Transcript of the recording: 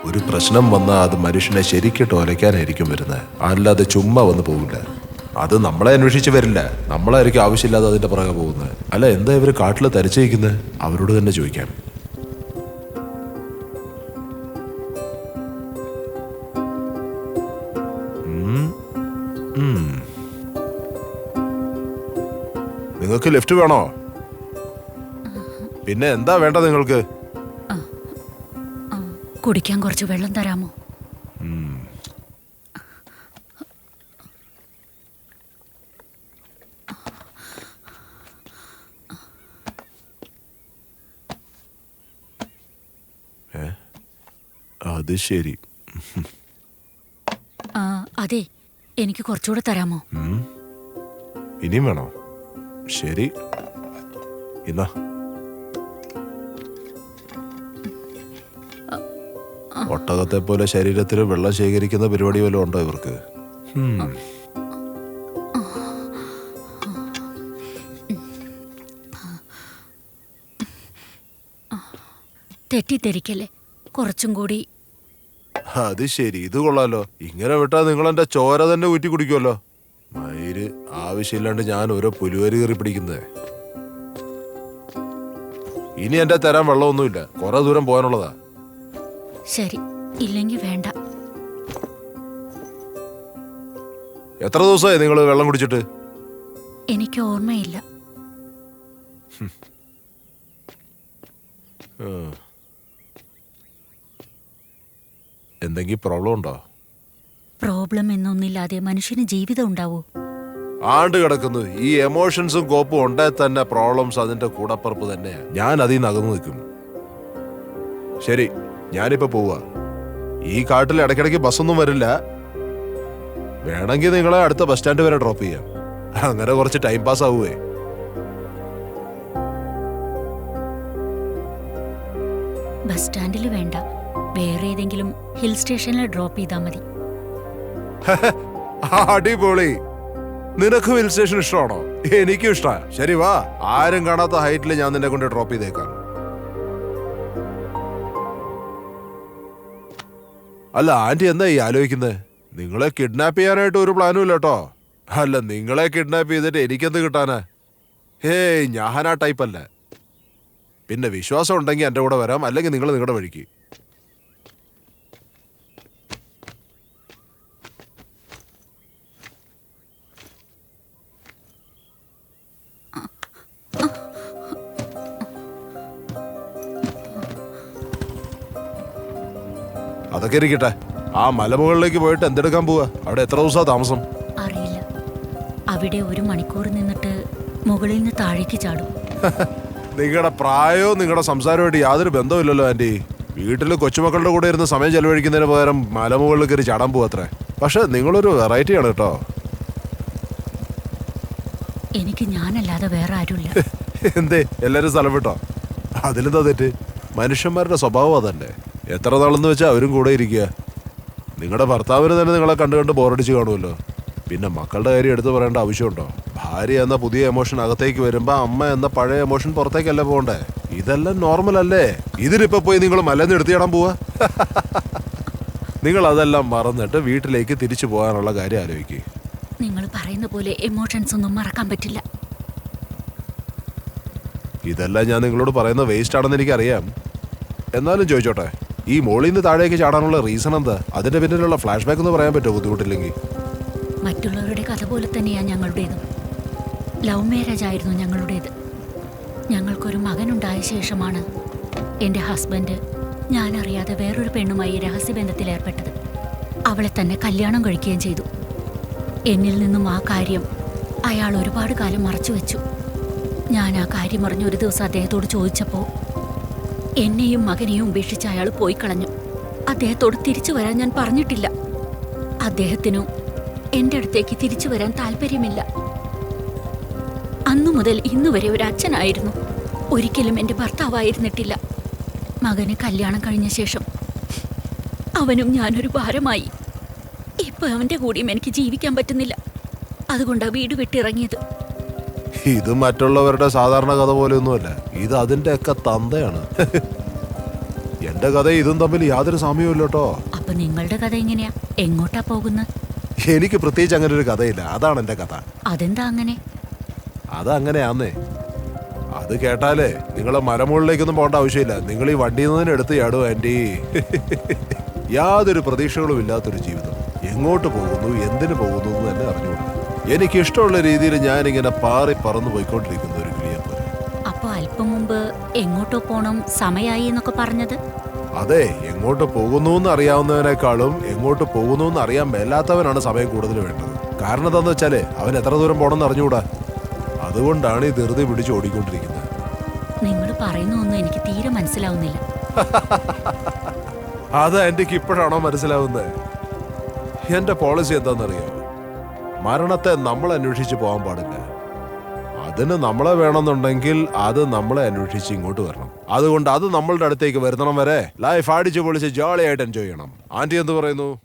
ഒരു പ്രശ്നം വന്നാൽ അത് മനുഷ്യനെ ശരിക്കിട്ട് ഒലയ്ക്കാനായിരിക്കും വരുന്നത്, അല്ലാതെ ചുമ്മാ വന്ന് പോകില്ല. അത് നമ്മളെ അന്വേഷിച്ച് വരില്ല, നമ്മളായിരിക്കും ആവശ്യമില്ലാതെ അതിന്റെ പുറകെ പോകുന്നത്. അല്ല, എന്താ ഇവര് കാട്ടിൽ തരിച്ചിരിക്കുന്നത്? അവരോട് തന്നെ ചോദിക്കാം. നിങ്ങൾക്ക് ലിഫ്റ്റ് വേണോ? പിന്നെ എന്താ വേണ്ട നിങ്ങൾക്ക്? കുടിക്കാൻ കുറച്ച് വെള്ളം തരാമോ? അത് ശരി. അതെ, എനിക്ക് കുറച്ചുകൂടെ തരാമോ? ഇനിയും വേണോ? ശരി, ഇന്നാ. ഒട്ടകത്തെ പോലെ ശരീരത്തിൽ വെള്ളം ശേഖരിക്കുന്ന പരിപാടി വല്ലതും ഉണ്ടോ ഇവർക്ക്? തെറ്റിദ്ധരിക്കല്ലേ, കുറച്ചും കൂടി. അത് ശരി, ഇത് കൊള്ളാലോ. ഇങ്ങനെ വിട്ടാ നിങ്ങൾ എന്റെ ചോര തന്നെ ഊറ്റി കുടിക്കുമല്ലോ. മയില് ആവശ്യമില്ലാണ്ട് ഞാൻ ഓരോ പുലുവരി കയറി പിടിക്കുന്നേ. ഇനി എന്റെ തരാൻ വെള്ളമൊന്നുമില്ല, കുറെ ദൂരം പോകാനുള്ളതാ. ശരി, ഇല്ലെങ്കിൽ വേണ്ട. എത്ര ദിവസമായി നിങ്ങൾ വെള്ളം കുടിച്ചിട്ട്? എനിക്ക് ഓർമ്മയില്ല. എന്തെങ്കിലും പ്രോബ്ലം ഉണ്ടോ? പ്രോബ്ലം എന്നൊന്നില്ലാതെ മനുഷ്യന് ജീവിതം ഉണ്ടാവൂ? ആണ്ട് കിടക്കുന്നു. ഈ എമോഷൻസും കോപ്പും ഉണ്ടായി തന്നെ പ്രോബ്ലംസ് അതിന്റെ കൂടപ്പുറപ്പ് തന്നെയാ. ഞാൻ അതിൽ നിന്ന് അകന്നു നിൽക്കും. ശരി, ഞാനിപ്പോ പോവാ. ഈ കാട്ടിൽ ഇടയ്ക്കിടയ്ക്ക് ബസ്സൊന്നും വരില്ല. വേണമെങ്കിൽ നിങ്ങളെ അടുത്ത ബസ് സ്റ്റാൻഡ് വരെ ഡ്രോപ്പ് ചെയ്യാം. അങ്ങനെ കുറച്ച് ടൈം പാസ് ആവുവേ. ബസ് സ്റ്റാൻഡിൽ വേണ്ട, വേറെ ഏതെങ്കിലും ഹിൽ സ്റ്റേഷനിൽ ഡ്രോപ്പ് ചെയ്താൽ മതി. അടിപൊളി. നിനക്കും ഹിൽ സ്റ്റേഷൻ ഇഷ്ടമാണോ? എനിക്കും ഇഷ്ടമാണ്. ശരി, വാ. ആരും കാണാത്ത ഹൈറ്റിൽ ഞാൻ നിന്നെ കൊണ്ട് ഡ്രോപ്പ് ചെയ്തേക്കാം. അല്ല ആന്റി, എന്താ ഈ ആലോചിക്കുന്നത്? നിങ്ങളെ കിഡ്നാപ്പ് ചെയ്യാനായിട്ട് ഒരു പ്ലാനും ഇല്ല കേട്ടോ. അല്ല, നിങ്ങളെ കിഡ്നാപ്പ് ചെയ്തിട്ട് എനിക്കെന്ത് കിട്ടാനാ? ഹേയ്, ഞാൻ ആ ടൈപ്പ് അല്ല. പിന്നെ വിശ്വാസം ഉണ്ടെങ്കിൽ എൻ്റെ കൂടെ വരാം, അല്ലെങ്കിൽ നിങ്ങൾ നിങ്ങളുടെ വഴിക്ക്. അതൊക്കെ ഇരിക്കട്ടെ. ആ മലമുകളിലേക്ക് പോയിട്ട് എന്തെടുക്കാൻ പോവാ? അവിടെ എത്ര ദിവസമാ താമസം? അറിയില്ല. അവിടെ 1 മണിക്കൂർ നിന്നിട്ട് മുകളിൽ നിന്ന് താഴേക്ക് ചാടും. നിങ്ങളുടെ പ്രായവും നിങ്ങളുടെ സംസാരമായിട്ട് യാതൊരു ബന്ധമില്ലല്ലോ ആന്റി. വീട്ടിൽ കൊച്ചുമക്കളുടെ കൂടെ ഇരുന്ന് സമയം ചെലവഴിക്കുന്നതിന് പകരം മലമുകളിൽ കയറി ചാടാൻ പോവത്രേ. പക്ഷെ നിങ്ങളൊരു വെറൈറ്റിയാണ് കേട്ടോ. എനിക്ക് ഞാനല്ലാതെ വേറെ ആരുമില്ല. എന്തേ എല്ലാരും സ്ഥലം വിട്ടോ? അതിലെന്താ തെറ്റ്? മനുഷ്യന്മാരുടെ സ്വഭാവം അതല്ലേ. എത്ര നാളെന്ന് വെച്ചാൽ അവരും കൂടെ ഇരിക്കുക. നിങ്ങളുടെ ഭർത്താവിന് തന്നെ നിങ്ങളെ കണ്ട് ബോറടിച്ച് കാണുമല്ലോ. പിന്നെ മക്കളുടെ കാര്യം എടുത്തു പറയേണ്ട ആവശ്യമുണ്ടോ? ഭാര്യ എന്ന പുതിയ എമോഷൻ അകത്തേക്ക് വരുമ്പോ അമ്മ എന്ന പഴയ എമോഷൻ പുറത്തേക്കല്ല പോകണ്ടേ? ഇതെല്ലാം നോർമൽ അല്ലേ? ഇതിലിപ്പോ പോയി നിങ്ങൾ മലന്ന് എടുത്തു ചാടാൻ പോവാ? നിങ്ങൾ അതെല്ലാം മറന്നിട്ട് വീട്ടിലേക്ക് തിരിച്ചു പോകാനുള്ള കാര്യം ആലോചിക്കുക. നിങ്ങൾ പറയുന്ന പോലെ എമോഷൻസ് ഒന്നും മറക്കാൻ പറ്റില്ല. ഇതെല്ലാം ഞാൻ നിങ്ങളോട് പറയുന്ന വേസ്റ്റ് ആണെന്ന് എനിക്കറിയാം. എന്നാലും ചോദിച്ചോട്ടെ, ഈ മോളിൽ നിന്ന് താഴേക്ക് ചാടാനുള്ള റീസൺ എന്താ? അതിന്റെ പിന്നിലുള്ള ഫ്ലാഷ് ബാക്ക് എന്ന് പറയാൻ പറ്റുമോ ബുദ്ധിമുട്ടില്ലെങ്കിൽ? മറ്റുള്ളവരുടെ കഥ പോലെ തന്നെയാ ഞങ്ങളുടേതും. ലവ് മാരേജ് ആയിരുന്നു ഞങ്ങളുടേത്. ഞങ്ങൾക്കൊരു മകനുണ്ടായ ശേഷമാണ് എൻ്റെ ഹസ്ബൻഡ് ഞാനറിയാതെ വേറൊരു പെണ്ണുമായി രഹസ്യബന്ധത്തിൽ ഏർപ്പെട്ടത്. അവളെ തന്നെ കല്യാണം കഴിക്കുകയും ചെയ്തു. എന്നിൽ നിന്നും ആ കാര്യം അയാൾ ഒരുപാട് കാലം മറച്ചു വെച്ചു. ഞാൻ ആ കാര്യം അറിഞ്ഞ ഒരു ദിവസം അദ്ദേഹത്തോട് ചോദിച്ചപ്പോൾ എന്നെയും മകനെയും ഉപേക്ഷിച്ച് അയാൾ പോയി കളഞ്ഞു. അദ്ദേഹത്തോട് തിരിച്ചു വരാൻ ഞാൻ പറഞ്ഞിട്ടില്ല. അദ്ദേഹത്തിനും എൻ്റെ അടുത്തേക്ക് തിരിച്ചു വരാൻ താല്പര്യമില്ല. അന്നു മുതൽ ഇന്നുവരെ ഒരു അച്ഛനായിരുന്നു, ഒരിക്കലും എൻ്റെ ഭർത്താവായിരുന്നിട്ടില്ല. മകന് കല്യാണം കഴിഞ്ഞ ശേഷം അവനും ഞാനൊരു ഭാരമായി. ഇപ്പൊ അവൻ്റെ കൂടെയും എനിക്ക് ജീവിക്കാൻ പറ്റുന്നില്ല. അതുകൊണ്ടാണ് വീട് വിട്ടിറങ്ങിയത്. ഇത് മറ്റുള്ളവരുടെ സാധാരണ കഥ പോലെയൊന്നുമല്ല. ഇത് അതിന്റെ ഒക്കെ തന്തയാണ്. എന്റെ കഥ ഇതും തമ്മിൽ യാതൊരു സാമ്യവും ഇല്ല കേട്ടോ. അപ്പൊ നിങ്ങളുടെ കഥ എങ്ങനെയാ? എങ്ങോട്ടാ പോകുന്നത്? എനിക്ക് പ്രത്യേകിച്ച് അങ്ങനെ ഒരു കഥയില്ല. അതാണ് എന്റെ കഥ. അതെന്താ അങ്ങനെ? അതങ്ങനെയാന്നേ. അത് കേട്ടാലേ നിങ്ങളെ മലമുകളിലേക്കൊന്നും പോകേണ്ട ആവശ്യമില്ല. നിങ്ങൾ ഈ വണ്ടിയിൽ നിന്ന് എടുത്ത് ചാടും ആൻറ്റി. യാതൊരു പ്രതീക്ഷകളും ഇല്ലാത്തൊരു ജീവിതം. എങ്ങോട്ട് പോകുന്നു, എന്തിനു പോകുന്നു എന്ന് തന്നെ അറിഞ്ഞുകൂടാ. എനിക്ക് ഇഷ്ടമുള്ള രീതിയിൽ ഞാനിങ്ങനെ പാറി പറന്നു പോയിക്കൊണ്ടിരിക്കുന്ന ഒരു കിളിയെ പോലെ. അപ്പൊ അല്പം മുമ്പ് എങ്ങോട്ടോ പോണം, സമയായി എന്നൊക്കെ പറഞ്ഞത്? അതെ, എങ്ങോട്ട് പോകുന്നു എന്ന് അറിയാവുന്നവനേക്കാളും എങ്ങോട്ട് പോകുന്നു എന്ന് അറിയാൻ മേലാത്തവനാണ് സമയം കൂടുതൽ വേണ്ടത്. കാരണം എന്താന്ന് വെച്ചാലേ അവൻ എത്ര ദൂരം പോകണമെന്ന് അറിഞ്ഞുകൂടാ. അതുകൊണ്ടാണ് ഈ ധൃതി പിടിച്ച് ഓടിക്കൊണ്ടിരിക്കുന്നത്. നിങ്ങൾ പറയുന്ന ഒന്നും എനിക്ക് തീരെ മനസ്സിലാവുന്നില്ല. അത് എനിക്ക് ഇപ്പോഴാണോ മനസ്സിലാവുന്നത്? എന്റെ പോളിസി എന്താണെന്നറിയാമോ? മരണത്തെ നമ്മൾ അന്വേഷിച്ച് പോകാൻ പാടില്ല. അതിന് നമ്മളെ വേണമെന്നുണ്ടെങ്കിൽ അത് നമ്മളെ അന്വേഷിച്ച് ഇങ്ങോട്ട് വരണം. അതുകൊണ്ട് അത് നമ്മളുടെ അടുത്തേക്ക് വരുന്നണം വരെ ലൈഫ് അടിച്ചു പൊളിച്ച് ജോളിയായിട്ട് എൻജോയ് ചെയ്യണം. ആന്റി എന്ത് പറയുന്നു?